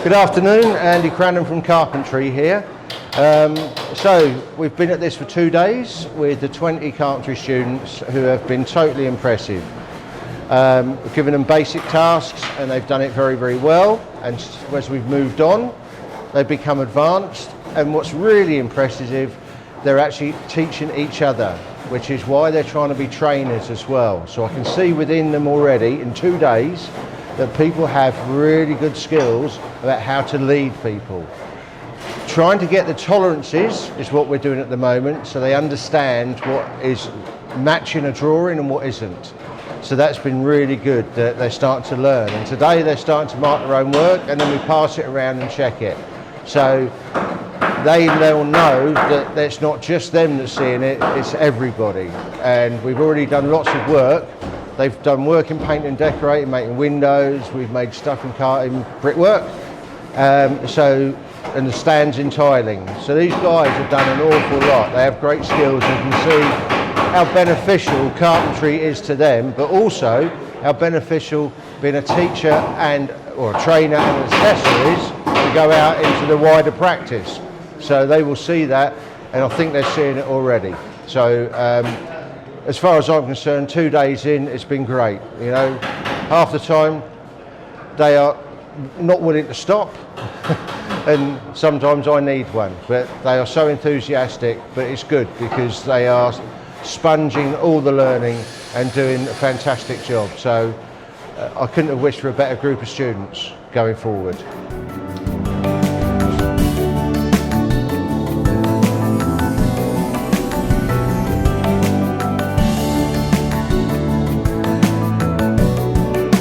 Good afternoon, Andy Cranham from Carpentry here. So we've been at this for 2 days with the 20 Carpentry students who have been totally impressive. We've given them basic tasks and they've done it very, very well, and as we've moved on they've become advanced, and what's really impressive, they're actually teaching each other, which is why they're trying to be trainers as well. So I can see within them already in 2 days that people have really good skills about how to lead people. Trying to get the tolerances is what we're doing at the moment, so they understand what is matching a drawing and what isn't. So that's been really good that they're starting to learn, and today they're starting to mark their own work and then we pass it around and check it. So they'll know that it's not just them that's seeing it, it's everybody. And we've already done lots of work. They've done work in painting and decorating, making windows, we've made stuff in brickwork, and the stands in tiling. So these guys have done an awful lot. They have great skills. You can see how beneficial carpentry is to them, but also how beneficial being a teacher or a trainer and accessories to go out into the wider practice. So they will see that, and I think they're seeing it already. So as far as I'm concerned, 2 days in, it's been great. You know, half the time they are not willing to stop, and sometimes I need one, but they are so enthusiastic. But it's good because they are sponging all the learning and doing a fantastic job. So I couldn't have wished for a better group of students going forward.